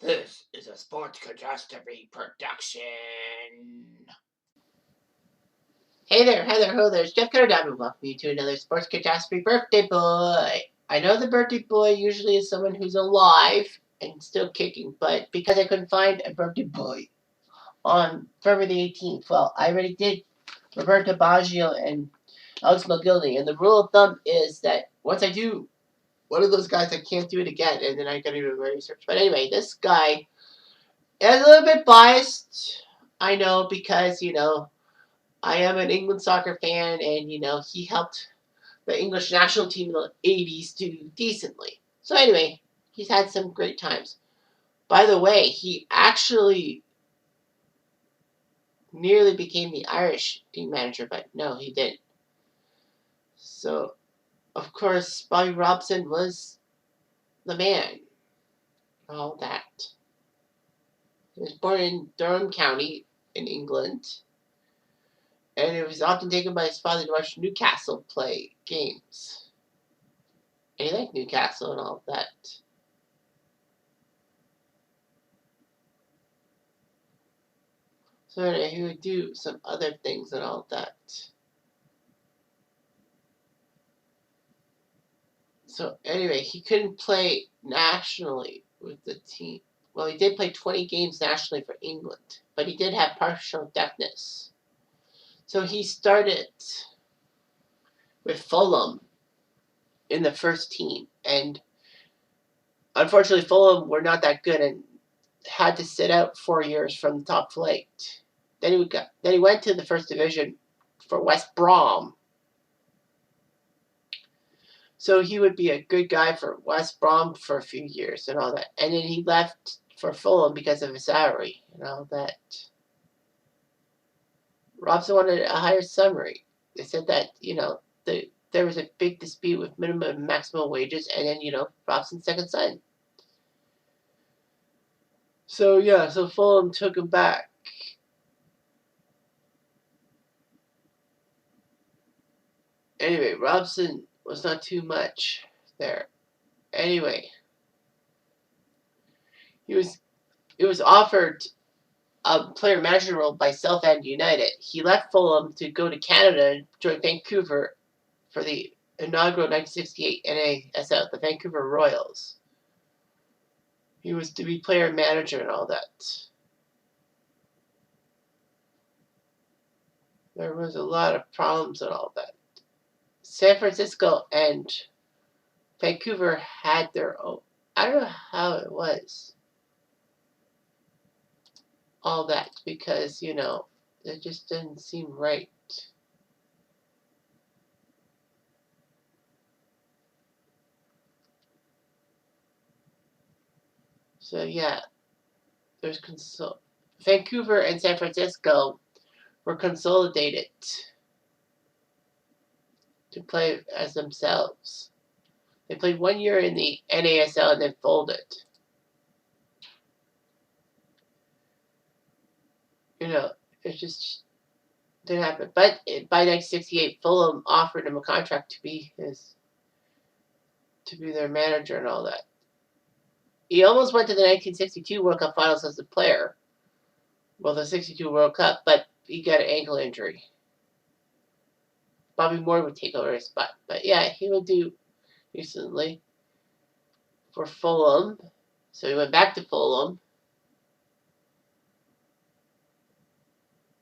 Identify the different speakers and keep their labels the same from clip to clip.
Speaker 1: This is a Sports Catastrophe production. Hey there, ho there, it's Jeff Cutter and welcome you to another Sports Catastrophe birthday boy. I know the birthday boy usually is someone who's alive and still kicking, but because I couldn't find a birthday boy on February 18th, well, I already did Roberto Baggio and Alex McGillney, and the rule of thumb is that once I do one of those guys, I can't do it again, and then I gotta do my research. But anyway, this guy is a little bit biased, I know, because, I am an England soccer fan, and, he helped the English national team in the 80s do decently. So anyway, he's had some great times. By the way, he actually nearly became the Irish team manager, but no, he didn't. So, of course, Bobby Robson was the man. All that. He was born in Durham County in England, and he was often taken by his father to watch Newcastle play games. And he liked Newcastle and all that. So anyway, he would do some other things and all that. So anyway, he couldn't play nationally with the team. Well, he did play 20 games nationally for England, but he did have partial deafness. So he started with Fulham in the first team, and unfortunately Fulham were not that good and had to sit out 4 years from the top flight. Then he went to the first division for West Brom. So he would be a good guy for West Brom for a few years and all that. And then he left for Fulham because of his salary and all that. Robson wanted a higher salary. They said that, there was a big dispute with minimum and maximum wages, and then, Robson's second son. So Fulham took him back. Anyway, Robson was not too much there. Anyway, he was offered a player manager role by Southend United. He left Fulham to go to Canada and join Vancouver for the inaugural 1968 NASL, the Vancouver Royals. He was to be player manager and all that. There was a lot of problems and all that. San Francisco and Vancouver had their own. I don't know how it was. All that because, it just didn't seem right. So there's Vancouver and San Francisco were consolidated to play as themselves. They played 1 year in the NASL and then folded. It just didn't happen. But by 1968, Fulham offered him a contract to be their manager and all that. He almost went to the 1962 World Cup Finals as a player. Well, the 62 World Cup, but he got an ankle injury. Bobby Moore would take over his spot. But he would do recently for Fulham. So he went back to Fulham.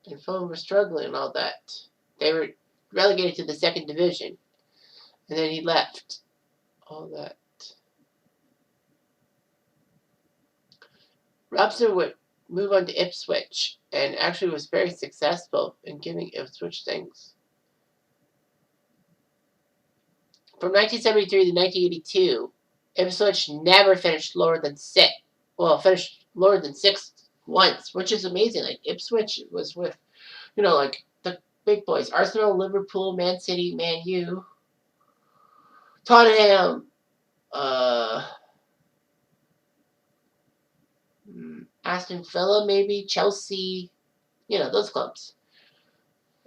Speaker 1: And Fulham were struggling and all that. They were relegated to the second division. And then he left. All that. Robson would move on to Ipswich and actually was very successful in giving Ipswich things. From 1973 to 1982, Ipswich never finished lower than sixth. Well, finished lower than sixth once, which is amazing. Like, Ipswich was with, like the big boys. Arsenal, Liverpool, Man City, Man U, Tottenham, Aston Villa, maybe, Chelsea, those clubs.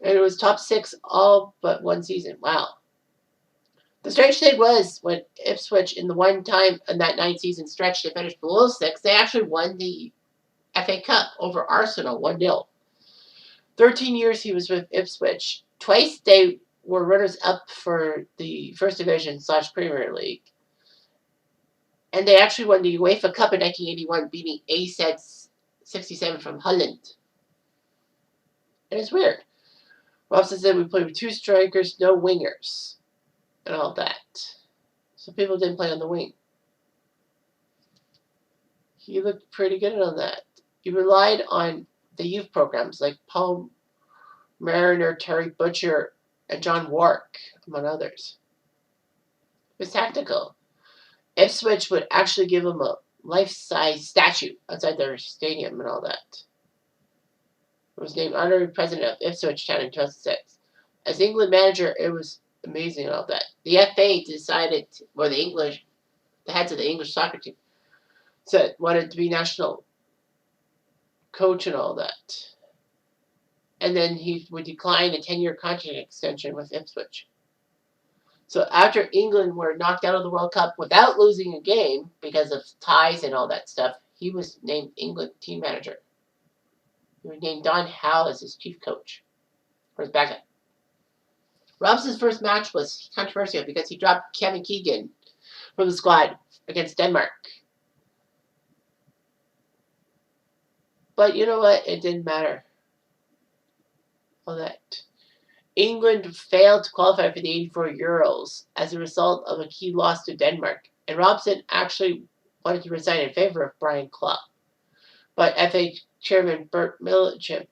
Speaker 1: And it was top six all but one season. Wow. The strange thing was when Ipswich, in the one time in that 9 season stretch they finished below 6, they actually won the FA Cup over Arsenal 1-0. 13 years he was with Ipswich. Twice they were runners up for the First Division / Premier League. And they actually won the UEFA Cup in 1981, beating AZ 67 from Holland. And it's weird. Robson said we played with 2 strikers, no wingers, and all that. So people didn't play on the wing. He looked pretty good on that. He relied on the youth programs like Paul Mariner, Terry Butcher, and John Wark, among others. It was tactical. Ipswich would actually give him a life-size statue outside their stadium and all that. He was named honorary president of Ipswich Town in 2006. As England manager, it was amazing and all that. The FA decided, or the heads of the English soccer team, said wanted to be national coach and all that. And then he would decline a 10-year contract extension with Ipswich. So after England were knocked out of the World Cup without losing a game because of ties and all that stuff, he was named England team manager. He was named Don Howe as his chief coach for his backup. Robson's first match was controversial because he dropped Kevin Keegan from the squad against Denmark. But you know what? It didn't matter. All that. England failed to qualify for the 84 Euros as a result of a key loss to Denmark, and Robson actually wanted to resign in favor of Brian Clough. But FA chairman Bert Millichamp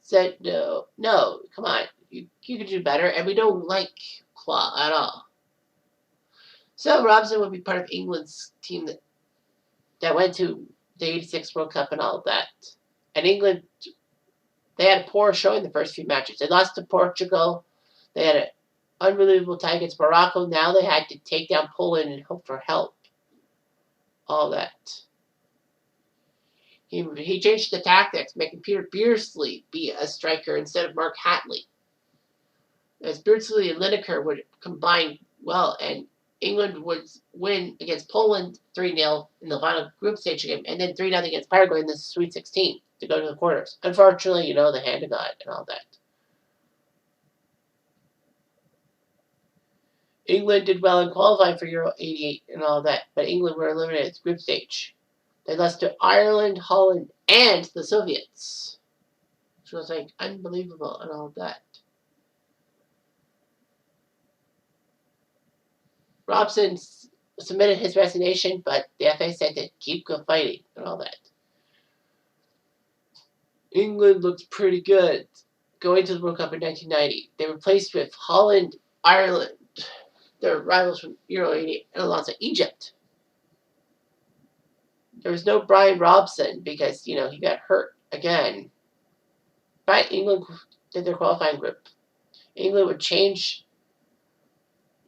Speaker 1: said, no, come on, you could do better, and we don't like Clough at all. So Robson would be part of England's team that went to the 86 World Cup and all of that. And England, they had a poor showing the first few matches. They lost to Portugal. They had an unbelievable tie against Morocco. Now they had to take down Poland and hope for help. All that. He changed the tactics, making Peter Beardsley be a striker instead of Mark Hatley. As Beardsley and Lineker would combine well, and England would win against Poland 3-0 in the final group stage game, and then 3-0 against Paraguay in the Sweet 16 to go to the quarters. Unfortunately, the hand of God and all that. England did well in qualifying for Euro 88 and all that, but England were eliminated at the group stage. They lost to Ireland, Holland, and the Soviets, which was like unbelievable and all that. Robson submitted his resignation, but the FA said to keep fighting and all that. England looked pretty good going to the World Cup in 1990. They were placed with Holland, Ireland, their rivals from Euro 88, and alongside Egypt. There was no Brian Robson because, he got hurt again. But England did their qualifying group. England would change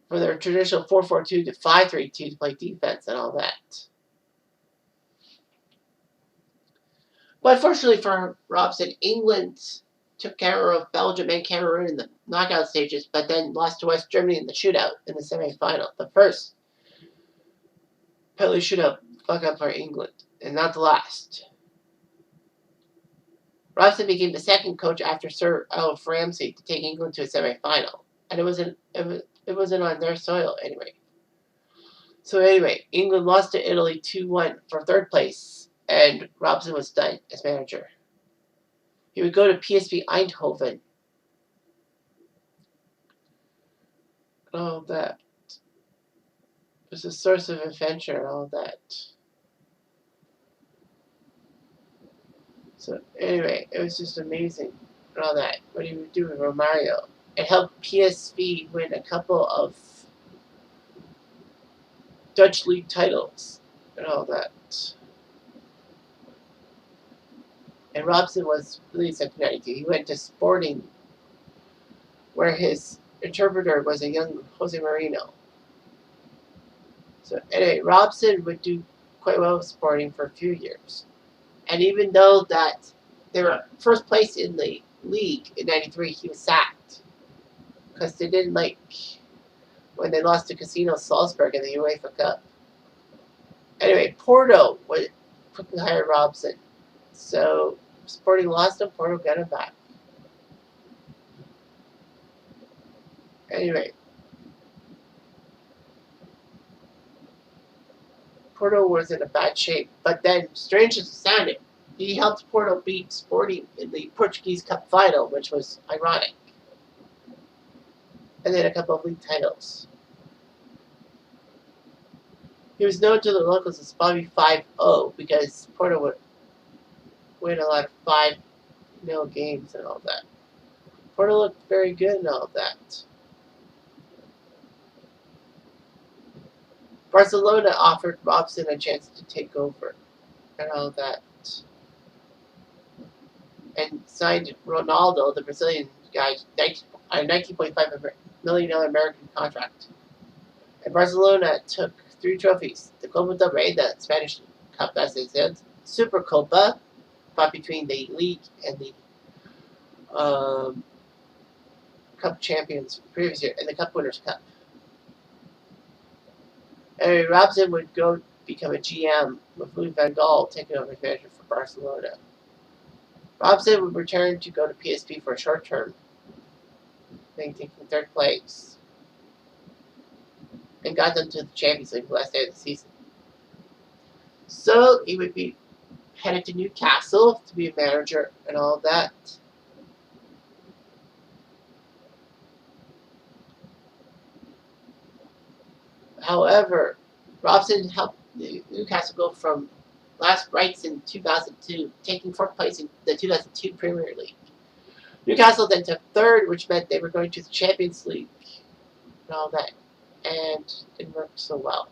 Speaker 1: from their traditional 4-4-2 to 5-3-2 to play defense and all that. But unfortunately for Robson, England took care of Belgium and Cameroon in the knockout stages, but then lost to West Germany in the shootout in the semi-final. The first penalty shootout fuck up for England, and not the last. Robson became the second coach after Sir Alf Ramsey to take England to a semi-final, and it wasn't on their soil anyway. So anyway, England lost to Italy 2-1 for third place, and Robson was done as manager. He would go to PSV Eindhoven. All that. It was a source of adventure and all that. So anyway, it was just amazing and all that. What he would do with Romario. It helped PSV win a couple of Dutch league titles and all that. And Robson was released in 1992. He went to Sporting, where his interpreter was a young Jose Marino. So anyway, Robson would do quite well with Sporting for a few years. And even though that they were first place in the league in 93, he was sacked because they didn't like when they lost to Casino Salzburg in the UEFA Cup. Anyway, Porto would quickly hire Robson. So Sporting lost him, Porto got him back. Anyway, Porto was in a bad shape, but then, strange as it sounded, he helped Porto beat Sporting in the Portuguese Cup final, which was ironic. And then a couple of league titles. He was known to the locals as Bobby 5-0 because Porto would win a lot of 5-0 games and all that. Porto looked very good and all that. Barcelona offered Robson a chance to take over and all that. And signed Ronaldo, the Brazilian guy, a $19.5 million American contract. And Barcelona took 3 trophies: the Copa del Rey, the Spanish Cup, as they said, Super Copa, fought between the league and the Cup champions previous year, and the Cup Winners' Cup. And Robson would go become a GM with Louis van Gaal taking over as manager for Barcelona. Robson would return to go to PSV for a short term, taking 3rd place, and got them to the Champions League the last day of the season. So he would be headed to Newcastle to be a manager and all that. However, Robson helped Newcastle go from last rights in 2002, taking 4th place in the 2002 Premier League. Newcastle then took 3rd, which meant they were going to the Champions League and all that, and didn't work so well.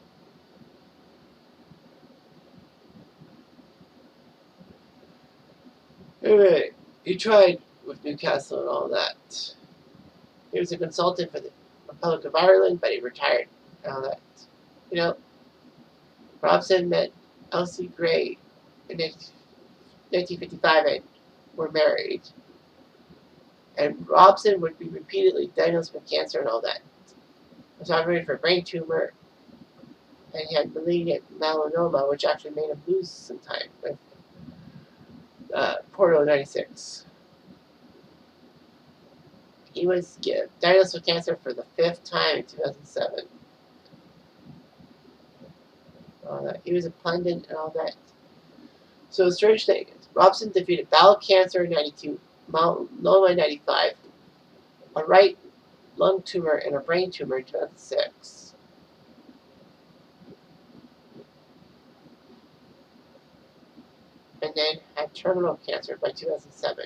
Speaker 1: Anyway, he tried with Newcastle and all that. He was a consultant for the Republic of Ireland, but he retired and all that. You know, Robson met Elsie Gray in 1955 and were married. And Robson would be repeatedly diagnosed with cancer and all that. He was operated for a brain tumor, and he had malignant melanoma, which actually made him lose some time with Porto 96. He was diagnosed with cancer for the 5th time in 2007. All that. He was a pundit and all that. So a strange thing is, Robson defeated bowel cancer in 92, melanoma in 95, a right lung tumor, and a brain tumor in 2006. And then had terminal cancer by 2007.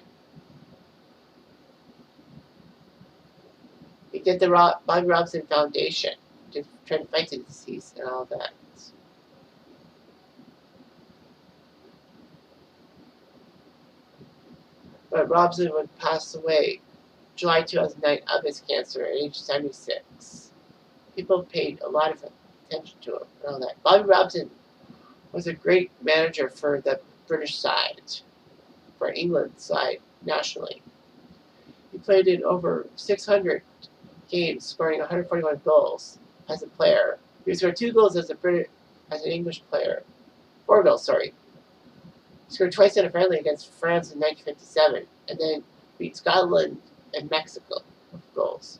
Speaker 1: He did the Bobby Robson Foundation to try to fight the disease and all that. But Robson would pass away July 2009 of his cancer at age 76. People paid a lot of attention to him and all that. Bobby Robson was a great manager for the British side, for England's side nationally. He played in over 600 games, scoring 141 goals as a player. He scored 2 goals as an English player. 4 goals, sorry. He scored twice in a friendly against France in 1957, and then beat Scotland and Mexico with goals.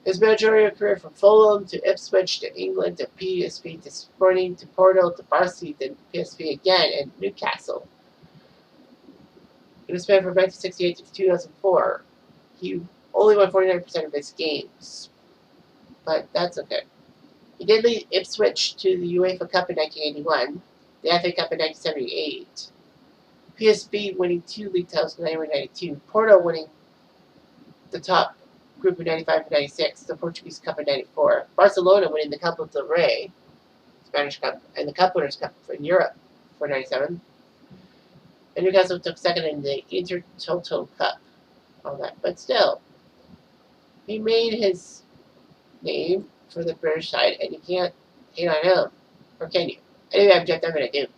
Speaker 1: His managerial career from Fulham to Ipswich to England to PSV to Sporting to Porto to Barcelona to PSV again and Newcastle. In the span from 1968 to 2004, he only won 49% of his games, but that's okay. He did lead Ipswich to the UEFA Cup in 1981, the FA Cup in 1978, PSV winning 2 league titles in 1992, Porto winning the top group in 95 and 96, the Portuguese Cup in 94, Barcelona winning the Copa del Rey, Spanish Cup, and the Cup Winners' Cup in Europe for 97. And Newcastle took 2nd in the Intertoto Cup, all that. But still, he made his name for the British side, and you can't hate on him, or can you? Anyway, I'm Jeff. I'm going to do.